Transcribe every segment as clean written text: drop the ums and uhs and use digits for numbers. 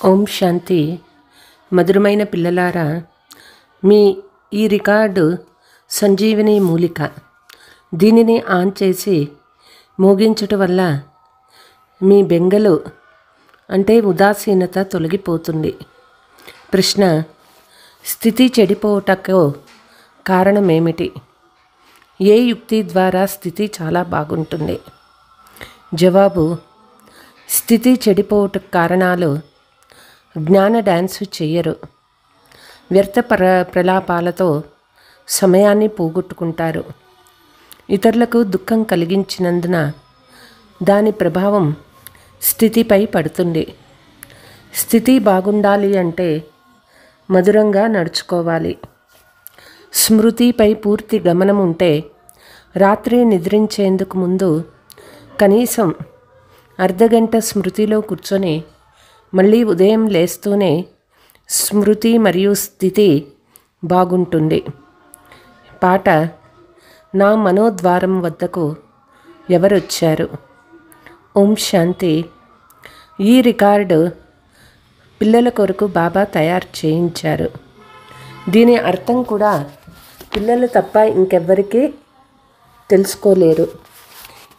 ఓం శాంతి. మధురమైన పిల్లలారా, మీ ఈ రికార్డు సంజీవిని మూలిక. దీనిని ఆన్ చేసి మోగించటం వల్ల మీ బెంగలు అంటే ఉదాసీనత తొలగిపోతుంది. ప్రశ్న: స్థితి చెడిపోవటకు కారణమేమిటి? ఏ యుక్తి ద్వారా స్థితి చాలా బాగుంటుంది? జవాబు: స్థితి చెడిపోవటకు కారణాలు జ్ఞాన డ్యాన్సు చెయ్యరు. వ్యర్థ ప్రలాపాలతో సమయాన్ని పోగొట్టుకుంటారు. ఇతరులకు దుఃఖం కలిగించినందున దాని ప్రభావం స్థితిపై పడుతుంది. స్థితి బాగుండాలి అంటే మధురంగా నడుచుకోవాలి. స్మృతిపై పూర్తి గమనం ఉంటే రాత్రి నిద్రించేందుకు ముందు కనీసం అర్ధగంట స్మృతిలో కూర్చొని మళ్ళీ ఉదయం లేస్తూనే స్మృతి మరియు స్థితి బాగుంటుంది. పాట: నా మనోద్వారం వద్దకు ఎవరొచ్చారు? ఓం శాంతి. ఈ రికార్డు పిల్లల కొరకు బాబా తయారు చేయించారు. దీని అర్థం కూడా పిల్లలు తప్ప ఇంకెవ్వరికీ తెలుసుకోలేరు.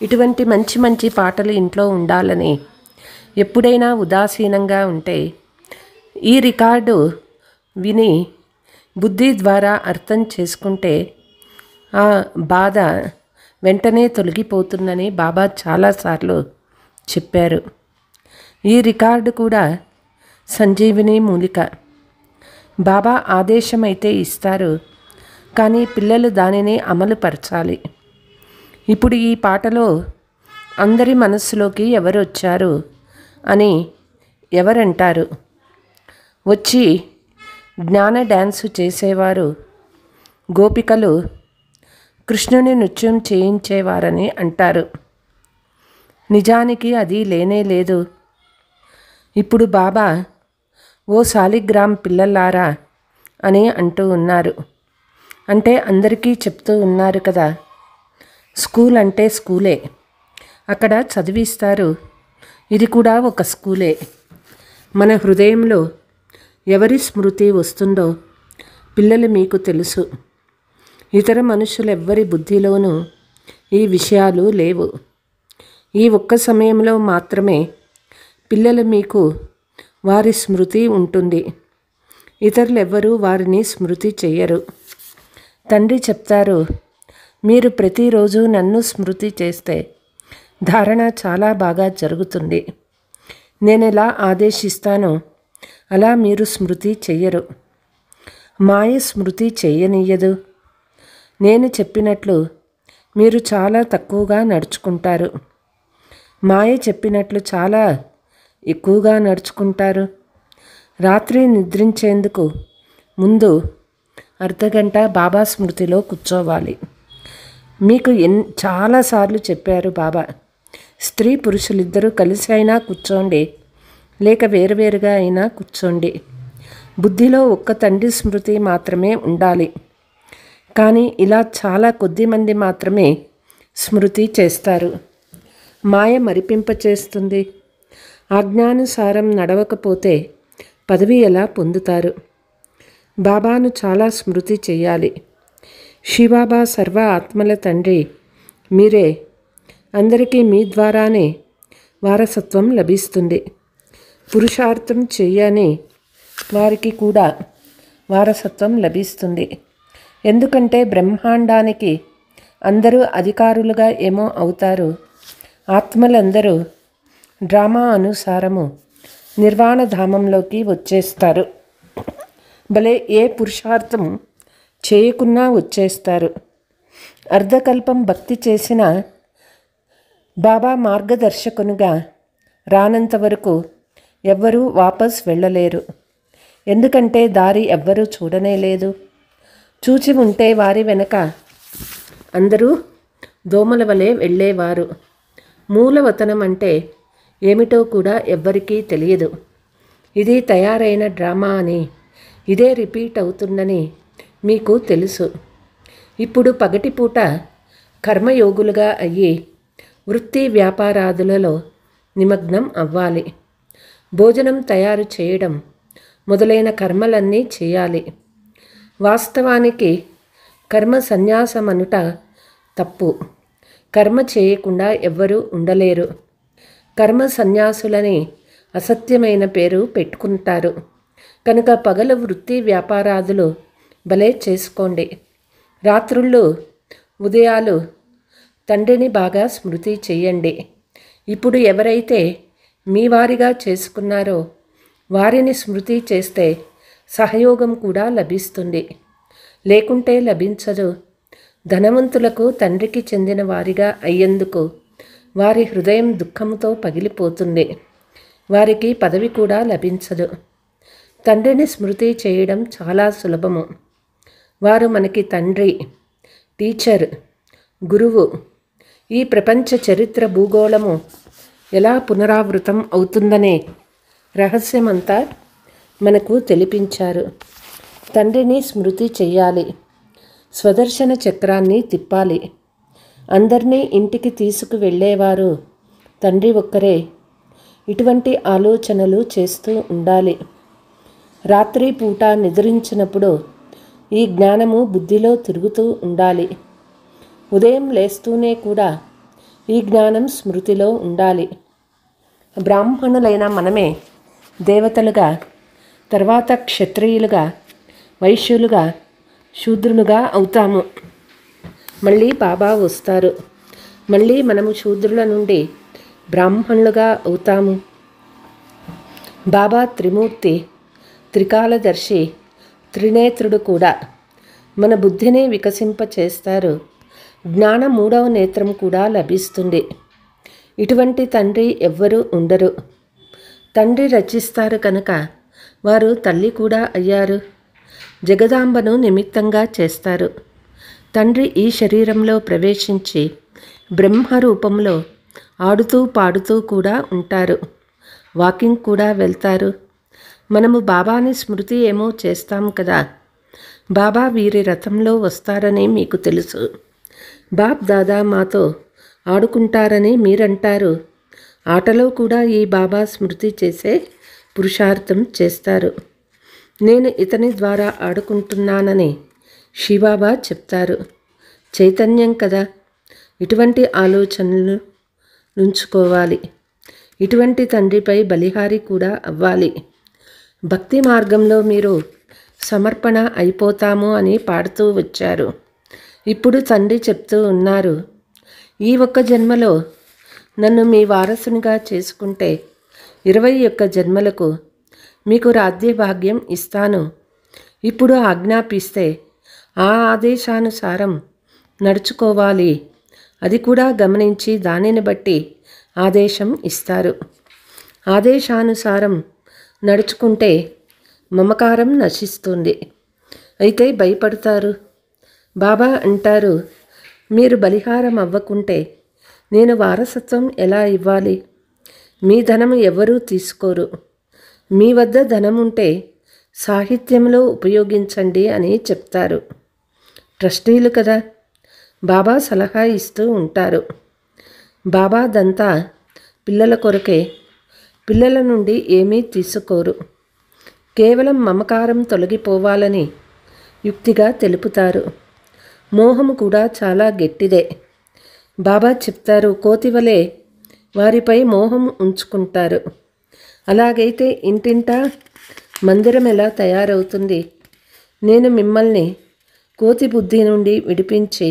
ఇటువంటి మంచి మంచి పాటలు ఇంట్లో ఉండాలని ఎప్పుడైనా ఉదాసీనంగా ఉంటే ఈ రికార్డు విని బుద్ధి ద్వారా అర్థం చేసుకుంటే ఆ బాధ వెంటనే తొలగిపోతుందని బాబా చాలాసార్లు చెప్పారు. ఈ రికార్డు కూడా సంజీవిని మూలిక. బాబా ఆదేశమైతే ఇస్తారు, కానీ పిల్లలు దానిని అమలుపరచాలి. ఇప్పుడు ఈ పాటలో అందరి మనస్సులోకి ఎవరు వచ్చారు అని ఎవరంటారు? వచ్చి జ్ఞాన డ్యాన్సు చేసేవారు గోపికలు కృష్ణుని నృత్యం చేయించేవారని అంటారు. నిజానికి అది లేనే లేదు. ఇప్పుడు బాబా ఓ శాలిగ్రామ్ పిల్లలారా అని అంటూ ఉన్నారు. అంటే అందరికీ చెప్తూ ఉన్నారు కదా, స్కూల్ అంటే స్కూలే, అక్కడ చదివిస్తారు. ఇది కూడా ఒక స్కూలే. మన హృదయంలో ఎవరి స్మృతి వస్తుందో పిల్లలు మీకు తెలుసు. ఇతర మనుషులెవ్వరి బుద్ధిలోనూ ఈ విషయాలు లేవు. ఈ ఒక్క సమయంలో మాత్రమే పిల్లలు మీకు వారి స్మృతి ఉంటుంది. ఇతరులెవ్వరూ వారిని స్మృతి చెయ్యరు. తండ్రి చెప్తారు, మీరు ప్రతిరోజు నన్ను స్మృతి చేస్తే ధారణ చాలా బాగా జరుగుతుంది. నేను ఎలా ఆదేశిస్తానో అలా మీరు స్మృతి చెయ్యరు. మాయ స్మృతి చెయ్యనియ్యదు. నేను చెప్పినట్లు మీరు చాలా తక్కువగా నడుచుకుంటారు. మాయ చెప్పినట్లు చాలా ఎక్కువగా నడుచుకుంటారు. రాత్రి నిద్రించేందుకు ముందు అర్ధగంట బాబా స్మృతిలో కూర్చోవాలి. మీకు చాలాసార్లు చెప్పారు బాబా, స్త్రీ పురుషులిద్దరూ కలిసి అయినా కూర్చోండి, లేక వేరువేరుగా అయినా కూర్చోండి. బుద్ధిలో ఒక్క తండ్రి స్మృతి మాత్రమే ఉండాలి. కానీ ఇలా చాలా కొద్ది మంది మాత్రమే స్మృతి చేస్తారు. మాయ మరిపింపచేస్తుంది. ఆజ్ఞానుసారం నడవకపోతే పదవి ఎలా పొందుతారు? బాబాను చాలా స్మృతి చేయాలి. శివబాబా సర్వ ఆత్మల తండ్రి మీరే. అందరికీ మీ ద్వారానే వారసత్వం లభిస్తుంది. పురుషార్థం చెయ్యని వారికి కూడా వారసత్వం లభిస్తుంది. ఎందుకంటే బ్రహ్మాండానికి అందరూ అధికారులుగా ఏమో అవుతారు. ఆత్మలందరూ డ్రామా అనుసారము నిర్వాణ ధామంలోకి వచ్చేస్తారు. భలే ఏ పురుషార్థం చేయకున్నా వచ్చేస్తారు. అర్ధకల్పం భక్తి చేసిన బాబా మార్గదర్శకునిగా రానంత వరకు ఎవ్వరూ వాపస్ వెళ్ళలేరు. ఎందుకంటే దారి ఎవ్వరూ చూడనే లేదు. చూచి ఉంటే వారి వెనక అందరూ దోమల వలె వెళ్ళేవారు. మూలవతనం అంటే ఏమిటో కూడా ఎవ్వరికీ తెలియదు. ఇది తయారైన డ్రామా అని, ఇదే రిపీట్ అవుతుందని మీకు తెలుసు. ఇప్పుడు పగటిపూట కర్మయోగులుగా అయ్యి వృత్తి వ్యాపారాదులలో నిమగ్నం అవ్వాలి. భోజనం తయారు చేయడం మొదలైన కర్మలన్నీ చేయాలి. వాస్తవానికి కర్మ సన్యాసమనుట తప్పు. కర్మ చేయకుండా ఎవ్వరూ ఉండలేరు. కర్మ సన్యాసులని అసత్యమైన పేరు పెట్టుకుంటారు. కనుక పగలు వృత్తి వ్యాపారాదులు భలే చేసుకోండి. రాత్రుళ్ళు ఉదయాలు తండ్రిని బాగా స్మృతి చెయ్యండి. ఇప్పుడు ఎవరైతే మీ వారిగా చేసుకున్నారో వారిని స్మృతి చేస్తే సహయోగం కూడా లభిస్తుంది. లేకుంటే లభించదు. ధనవంతులకు తండ్రికి చెందిన వారిగా అయ్యేందుకు వారి హృదయం దుఃఖంతో పగిలిపోతుంది. వారికి పదవి కూడా లభించదు. తండ్రిని స్మృతి చేయడం చాలా సులభము. వారు మనకి తండ్రి, టీచర్, గురువు. ఈ ప్రపంచ చరిత్ర భూగోళము ఎలా పునరావృతం అవుతుందనే రహస్యమంతా మనకు తెలిపించారు. తండ్రిని స్మృతి చెయ్యాలి. స్వదర్శన చక్రాన్ని తిప్పాలి. అందరినీ ఇంటికి తీసుకు వెళ్ళేవారు తండ్రి ఒక్కరే. ఇటువంటి ఆలోచనలు చేస్తూ ఉండాలి. రాత్రి పూట నిద్రించినప్పుడు ఈ జ్ఞానము బుద్ధిలో తిరుగుతూ ఉండాలి. ఉదయం లేస్తూనే కూడా ఈ జ్ఞానం స్మృతిలో ఉండాలి. బ్రాహ్మణులైన మనమే దేవతలుగా, తర్వాత క్షత్రియులుగా, వైశ్యులుగా, శూద్రులుగా అవుతాము. మళ్ళీ బాబా వస్తారు. మళ్ళీ మనము శూద్రుల నుండి బ్రాహ్మణులుగా అవుతాము. బాబా త్రిమూర్తి, త్రికాలదర్శి, త్రినేత్రుడు కూడా. మన బుద్ధిని వికసింపచేస్తారు. జ్ఞాన 3వ నేత్రం కూడా లభిస్తుంది. ఇటువంటి తండ్రి ఎవ్వరూ ఉండరు. తండ్రి రచిస్తారు కనుక వారు తల్లి కూడా అయ్యారు. జగదాంబను నిమిత్తంగా చేస్తారు. తండ్రి ఈ శరీరంలో ప్రవేశించి బ్రహ్మ రూపంలో ఆడుతూ పాడుతూ కూడా ఉంటారు. వాకింగ్ కూడా వెళ్తారు. మనము బాబాని స్మృతి ఏమో చేస్తాం కదా. బాబా వీరి రథంలో వస్తారని మీకు తెలుసు. బాప్ దాదా మాతో ఆడుకుంటారని మీరంటారు. ఆటలో కూడా ఈ బాబా స్మృతి చేసే పురుషార్థం చేస్తారు. నేను ఇతని ద్వారా ఆడుకుంటున్నానని శివబాబా చెప్తారు. చైతన్యం కదా. ఇటువంటి ఆలోచనలు ఉంచుకోవాలి. ఇటువంటి తండ్రిపై బలిహారి కూడా అవ్వాలి. భక్తి మార్గంలో మీరు సమర్పణ అయిపోతాము అని పాడుతూ వచ్చారు. ఇప్పుడు తండ్రి చెప్తూ ఉన్నారు, ఈ ఒక్క జన్మలో నన్ను మీ వారసునిగా చేసుకుంటే 21 జన్మలకు మీకు రాజ్య భాగ్యం ఇస్తాను. ఇప్పుడు ఆజ్ఞాపిస్తే ఆ ఆదేశానుసారం నడుచుకోవాలి. అది కూడా గమనించి దానిని బట్టి ఆదేశం ఇస్తారు. ఆదేశానుసారం నడుచుకుంటే మమకారం నశిస్తుంది. అయితే భయపడతారు. బాబా అంటారు, మీరు బలిహారం అవ్వకుంటే నేను వారసత్వం ఎలా ఇవ్వాలి? మీ ధనము ఎవరూ తీసుకోరు. మీ వద్ద ధనం ఉంటే సాహిత్యంలో ఉపయోగించండి అని చెప్తారు. ట్రస్టీలు కదా. బాబా సలహా ఇస్తూ ఉంటారు. బాబా దంతా పిల్లల కొరకే. పిల్లల నుండి ఏమీ తీసుకోరు. కేవలం మమకారం తొలగిపోవాలని యుక్తిగా తెలుపుతారు. మోహము కూడా చాలా గట్టిదే. బాబా చెప్తారు, కోతివలే వారిపై మోహం ఉంచుకుంటారు. అలాగైతే ఇంటింటా మందిరం ఎలా తయారవుతుంది? నేను మిమ్మల్ని కోతి బుద్ధి నుండి విడిపించి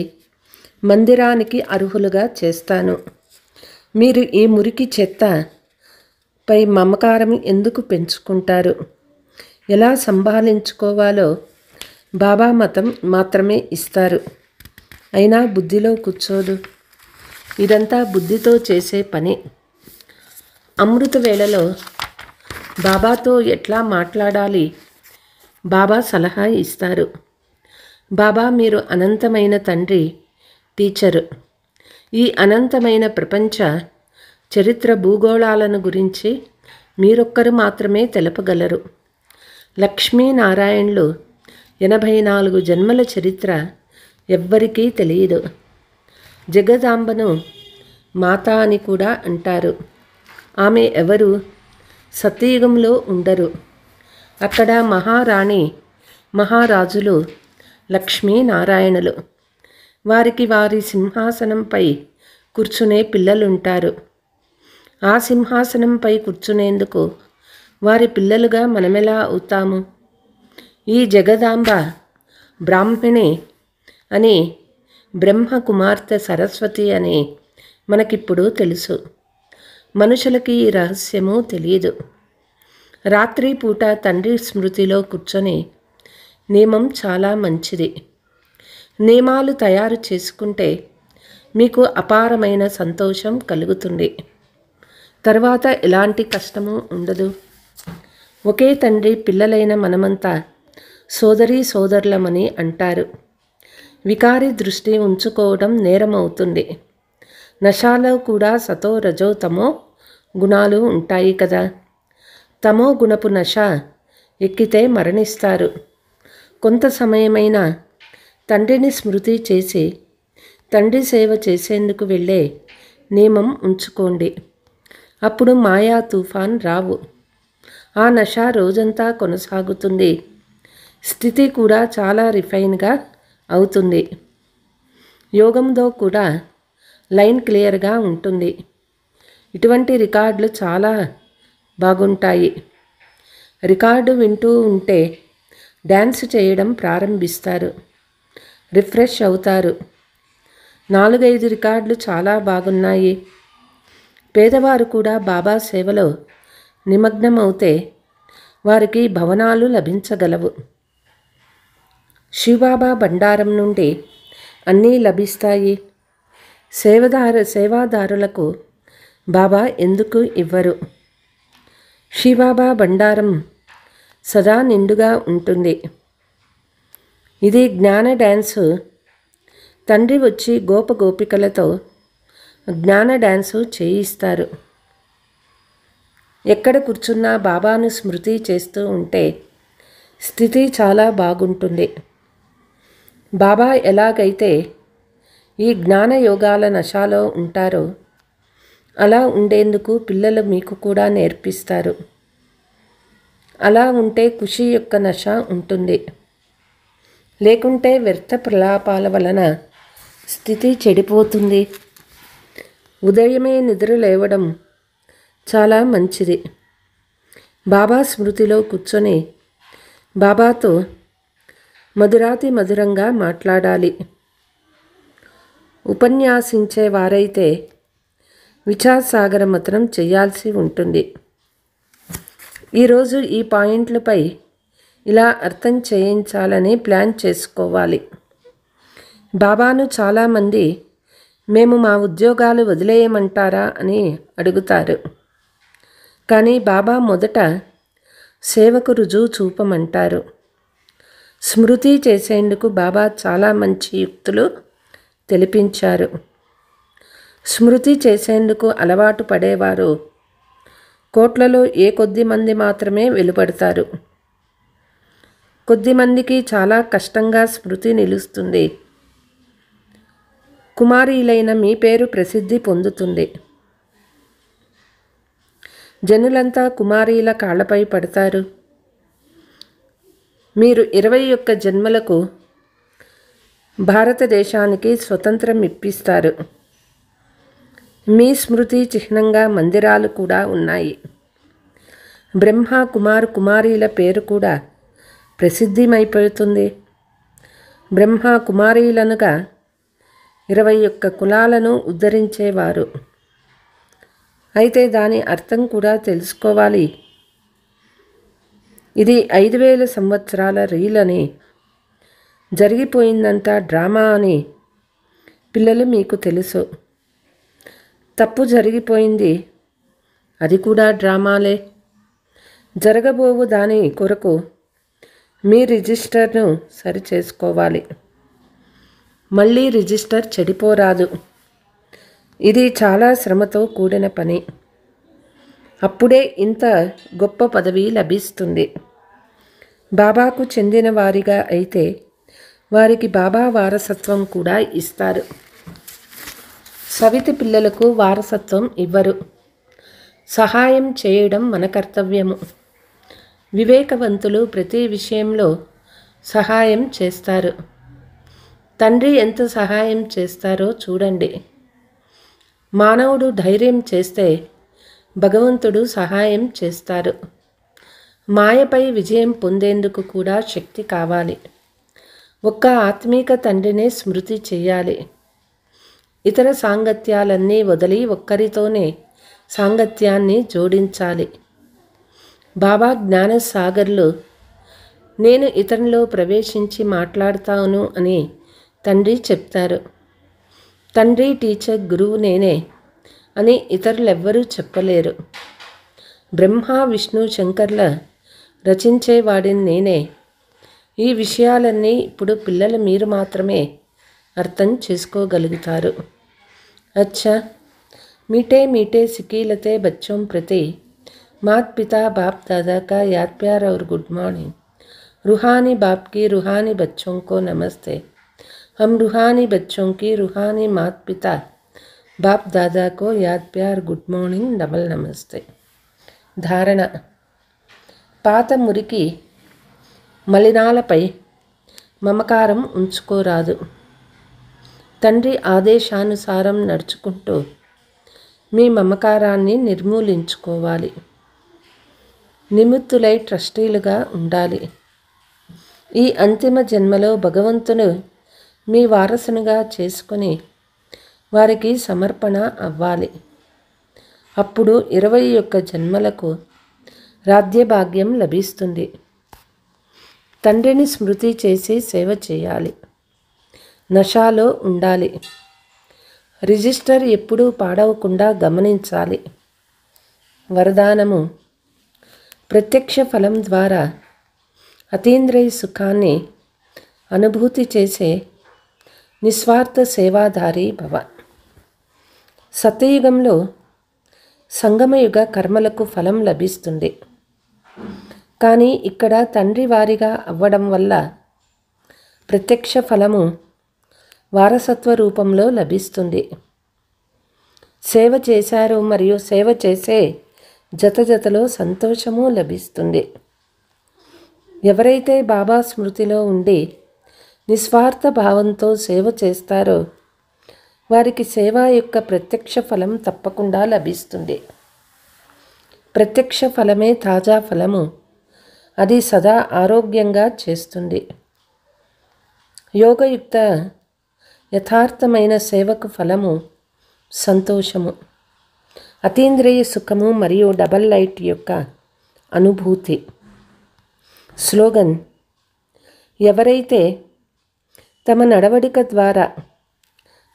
మందిరానికి అర్హులుగా చేస్తాను. మీరు ఈ మురికి చెత్త పై మమకారం ఎందుకు పెంచుకుంటారు? ఎలా సంభాళించుకోవాలో బాబా మతం మాత్రమే ఇస్తారు. అయినా బుద్ధిలో కూర్చోదు. ఇదంతా బుద్ధితో చేసే పని. అమృత వేళలో బాబాతో ఎట్లా మాట్లాడాలి? బాబా సలహా ఇస్తారు. బాబా మీరు అనంతమైన తండ్రి, టీచరు. ఈ అనంతమైన ప్రపంచ చరిత్ర భూగోళాలను గురించి మీరొక్కరు మాత్రమే తెలపగలరు. లక్ష్మీనారాయణులు 84 జన్మల చరిత్ర ఎవ్వరికీ తెలియదు. జగదాంబను మాత అని కూడా అంటారు. ఆమె ఎవరు? సత్యయుగంలో ఉండరు. అక్కడ మహారాణి మహారాజులు లక్ష్మీనారాయణులు. వారికి వారి సింహాసనంపై కూర్చునే పిల్లలుంటారు. ఆ సింహాసనంపై కూర్చునేందుకు వారి పిల్లలుగా మనమెలా అవుతాము? ఈ జగదాంబ బ్రాహ్మణి అని, బ్రహ్మ కుమార్తె సరస్వతి అని మనకిప్పుడు తెలుసు. మనుషులకి ఈ రహస్యము తెలియదు. రాత్రి పూట తండ్రి స్మృతిలో కూర్చొని నియమం చాలా మంచిది. నియమాలు తయారు చేసుకుంటే మీకు అపారమైన సంతోషం కలుగుతుంది. తర్వాత ఎలాంటి కష్టము ఉండదు. ఒకే తండ్రి పిల్లలైన మనమంతా సోదరీ సోదరులమని అంటారు. వికారి దృష్టి ఉంచుకోవడం నేరమవుతుంది. నశాలో కూడా సతో రజో తమో గుణాలు ఉంటాయి కదా. తమో గుణపు నశ ఎక్కితే మరణిస్తారు. కొంత సమయమైనా తండ్రిని స్మృతి చేసి తండ్రి సేవ చేసేందుకు వెళ్ళే నియమం ఉంచుకోండి. అప్పుడు మాయా తుఫాన్ రావు. ఆ నశ రోజంతా కొనసాగుతుంది. స్థితి కూడా చాలా రిఫైన్గా అవుతుంది. యోగంతో కూడా లైన్ క్లియర్గా ఉంటుంది. ఇటువంటి రికార్డులు చాలా బాగుంటాయి. రికార్డు వింటూ ఉంటే డ్యాన్స్ చేయడం ప్రారంభిస్తారు. రిఫ్రెష్ అవుతారు. 4-5 రికార్డులు చాలా బాగున్నాయి. పేదవారు కూడా బాబా సేవలో నిమగ్నమవుతే వారికి భవనాలు లభించగలవు. శివబాబా బండారం నుండి అన్నీ లభిస్తాయి. సేవాదారులకు బాబా ఎందుకు ఇవ్వరు? శివబాబా బండారం సదా నిండుగా ఉంటుంది. ఇది జ్ఞాన డ్యాన్సు. తండ్రి వచ్చి గోపికలతో జ్ఞాన డ్యాన్సు చేయిస్తారు. ఎక్కడ కూర్చున్నా బాబాను స్మృతి చేస్తూ ఉంటే స్థితి చాలా బాగుంటుంది. బాబా ఎలాగైతే ఈ జ్ఞాన యోగాల నశాలో ఉంటారో అలా ఉండేందుకు పిల్లలు మీకు కూడా నేర్పిస్తారు. అలా ఉంటే ఖుషి యొక్క నశ ఉంటుంది. లేకుంటే వ్యర్థ ప్రలాపాల వలన స్థితి చెడిపోతుంది. ఉదయమే నిద్ర లేవడం చాలా మంచిది. బాబా స్మృతిలో కూర్చొని బాబాతో మధురాతి మధురంగా మాట్లాడాలి. ఉపన్యాసించే వారైతే విచారసాగర మథనం చేయాల్సి ఉంటుంది. ఈరోజు ఈ పాయింట్లపై ఇలా అర్థం చేయించాలని ప్లాన్ చేసుకోవాలి. బాబాను చాలామంది మేము మా ఉద్యోగాలు వదిలేయమంటారా అని అడుగుతారు. కానీ బాబా మొదట సేవకు రుజువు చూపమంటారు. స్మృతి చేసేందుకు బాబా చాలా మంచి యుక్తులు తెలిపించారు. స్మృతి చేసేందుకు అలవాటు పడేవారు కోట్లలో కొద్ది మంది మాత్రమే వెలువడతారు. కొద్దిమందికి చాలా కష్టంగా స్మృతి నిలుస్తుంది. కుమారీలైన మీ పేరు ప్రసిద్ధి పొందుతుంది. జనులంతా కుమారీల కాళ్ళపై పడతారు. మీరు 21 జన్మలకు భారతదేశానికి స్వతంత్రం ఇప్పిస్తారు. మీ స్మృతి చిహ్నంగా మందిరాలు కూడా ఉన్నాయి. బ్రహ్మ కుమారీల పేరు కూడా ప్రసిద్ధిమైపోతుంది. బ్రహ్మ కుమారీలనుగా 21 కులాలను ఉద్ధరించేవారు. అయితే దాని అర్థం కూడా తెలుసుకోవాలి. ఇది 5000 సంవత్సరాల రీల్ అని, జరిగిపోయిందంతా డ్రామా అని పిల్లలు మీకు తెలుసు. తప్పు జరిగిపోయింది, అది కూడా డ్రామాలే. జరగబోవు దాని కొరకు మీ రిజిస్టర్ను సరిచేసుకోవాలి. మళ్ళీ రిజిస్టర్ చెడిపోరాదు. ఇది చాలా శ్రమతో కూడిన పని. అప్పుడే ఇంత గొప్ప పదవి లభిస్తుంది. బాబాకు చెందిన వారిగా అయితే వారికి బాబా వారసత్వం కూడా ఇస్తారు. సవితి పిల్లలకు వారసత్వం ఇవ్వరు. సహాయం చేయడం మన కర్తవ్యము. వివేకవంతులు ప్రతి విషయంలో సహాయం చేస్తారు. తండ్రి ఎంత సహాయం చేస్తారో చూడండి. మానవుడు ధైర్యం చేస్తే భగవంతుడు సహాయం చేస్తారు. మాయపై విజయం పొందేందుకు కూడా శక్తి కావాలి. ఒక్క ఆత్మీక తండ్రినే స్మృతి చెయ్యాలి. ఇతర సాంగత్యాలన్నీ వదిలి ఒక్కరితోనే సాంగత్యాన్ని జోడించాలి. బాబా జ్ఞానసాగర్లు నేను ఇతరులో ప్రవేశించి మాట్లాడతాను అని తండ్రి చెప్తారు. తండ్రి, టీచర్, గురువు నేనే అని ఇతరులెవ్వరూ చెప్పలేరు. బ్రహ్మ, విష్ణు, శంకర్ల రచించేవాడిని నేనే. ఈ విషయాలన్నీ ఇప్పుడు పిల్లలు మీరు మాత్రమే అర్థం చేసుకోగలుగుతారు. అచ్చా, मीठे मीठे सिकीलते बच्चों प्रति मात पिता बाप दादा का याद प्यार और गुड मॉर्निंग. रूहानी बाप की रूहानी बच्चों को नमस्ते. हम रूहानी बच्चों की रूहानी मात पिता बाप दादा को याद प्यार गुड मॉर्निंग डबल नमस्ते. धारण. పాత మురికి మలినాలపై మమకారం ఉంచుకోరాదు. తండ్రి ఆదేశానుసారం నడుచుకుంటూ మీ మమకారాన్ని నిర్మూలించుకోవాలి. నిమిత్తులై ట్రస్టీలుగా ఉండాలి. ఈ అంతిమ జన్మలో భగవంతుని మీ వారసునిగా చేసుకొని వారికి సమర్పణ అవ్వాలి. అప్పుడు 21 జన్మలకు రాజ్యభాగ్యం లభిస్తుంది. తండ్రిని స్మృతి చేసి సేవ చేయాలి. నషాలో ఉండాలి. రిజిస్టర్ ఎప్పుడూ పాడవకుండా గమనించాలి. వరదానము. ప్రత్యక్ష ఫలం ద్వారా అతీంద్రియ సుఖాన్ని అనుభూతి చేసే నిస్వార్థ సేవాధారి భవ. సత్యయుగంలో సంగమయుగ కర్మలకు ఫలం లభిస్తుంది. కానీ ఇక్కడ తండ్రి వారిగా అవ్వడం వల్ల ప్రత్యక్ష ఫలము వారసత్వ రూపంలో లభిస్తుంది. సేవ చేశారు మరియు సేవ చేసే జతజతలో సంతోషము లభిస్తుంది. ఎవరైతే బాబా స్మృతిలో ఉండి నిస్వార్థ భావంతో సేవ చేస్తారో వారికి సేవ యొక్క ప్రత్యక్ష ఫలం తప్పకుండా లభిస్తుంది. ప్రత్యక్ష ఫలమే తాజా ఫలము. అది సదా ఆరోగ్యంగా చేస్తుంది. యోగయుక్త యథార్థమైన సేవకు ఫలము సంతోషము, అతీంద్రియ సుఖము మరియు డబల్ లైట్ యొక్క అనుభూతి. స్లోగన్. ఎవరైతే తమ నడవడిక ద్వారా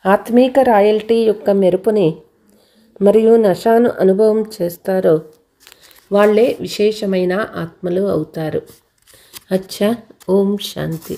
ఆత్మీక రాయల్టీ యొక్క మెరుపుని మరియు నషాను అనుభవం చేస్తారో వాళ్ళే విశేషమైన ఆత్మలు అవుతారు. అచ్చా, ఓం శాంతి.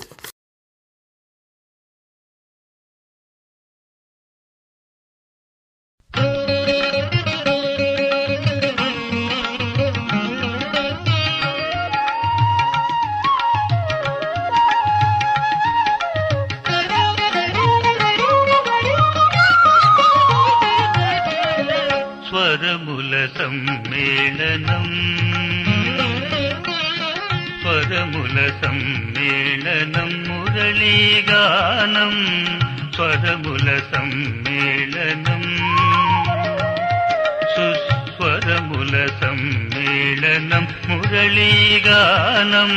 స్వరముల సమ్మేళనం, స్వరముల సమ్మేళనం మురళీగానం. స్వరముల సమ్మేళనం, సుస్వరముల సమ్మేళనం మురళీగానం.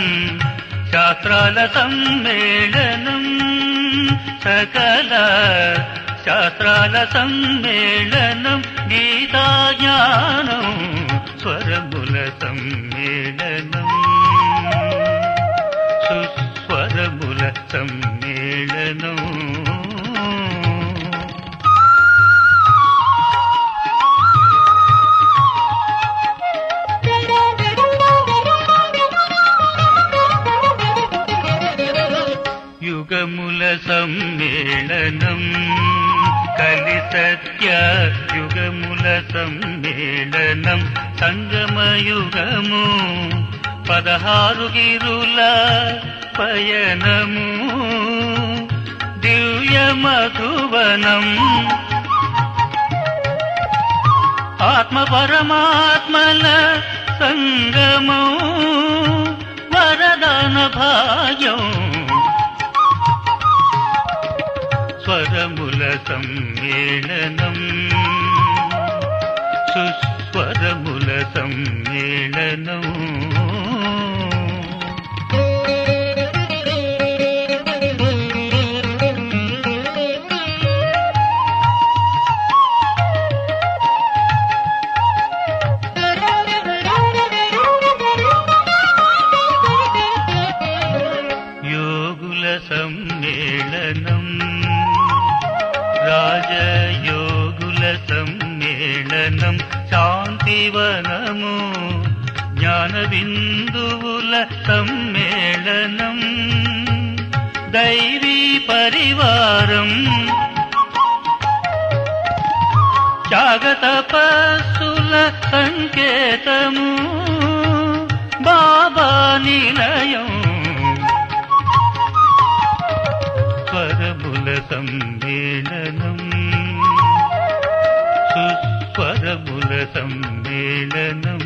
శాస్త్రాల సమ్మేళనం, సకల శాస్త్రాల సమ్మేళనం, గీతాజ్ఞానం. స్వరముల సమ్మేళనం, సుస్వరముల సమ్మేళనం. యుగముల సమ్మేళనం, కలి సత్య యుగముల సమ్మేళనం. సంగమయుగము 16 గిరుల పయనము. దివ్య మధువనం ఆత్మ పరమాత్మల సంగమం వరదాన భాగ్యం స్వరముల సమ్మేళనం సుస్వరముల సమ్మేళనం యోగుల సమ్మేళనం రాజయోగుల సమ్మేళనం శాంతివనము జ్ఞాన బిందువుల సమ్మేళనం దైవీ పరివారం త్యాగతపస్సుల సంకేతము బాబా నిలయం స్వరముల సమ్మేళనం సుస్వరముల సమ్మేళనం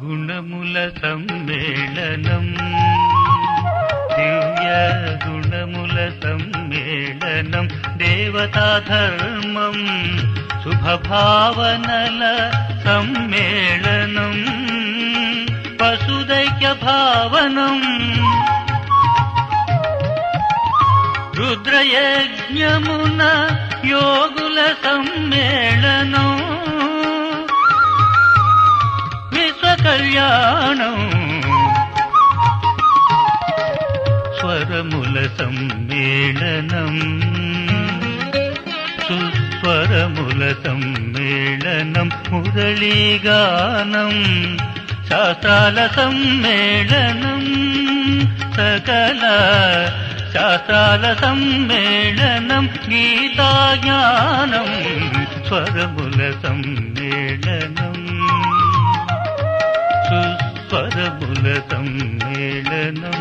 గుణముల సమ్మేళనం దివ్య గుణముల సమ్మేళనం దేవతా ధర్మం శుభభావనల సమ్మేళనం వసుదైక్య భావనం రుద్రయజ్ఞమున యోగుల సమ్మేళనం విశ్వకళ్యాణం స్వరముల సమ్మేళనం సుస్వరముల సమ్మేళనం మురళీగానం శాస్త్రాల సమ్మేళనం సకల శాస్త్రాల సమ్మేళనం గీతాజ్ఞానం స్వరముల సమ్మేళనం సుస్వరముల సమ్మేళనం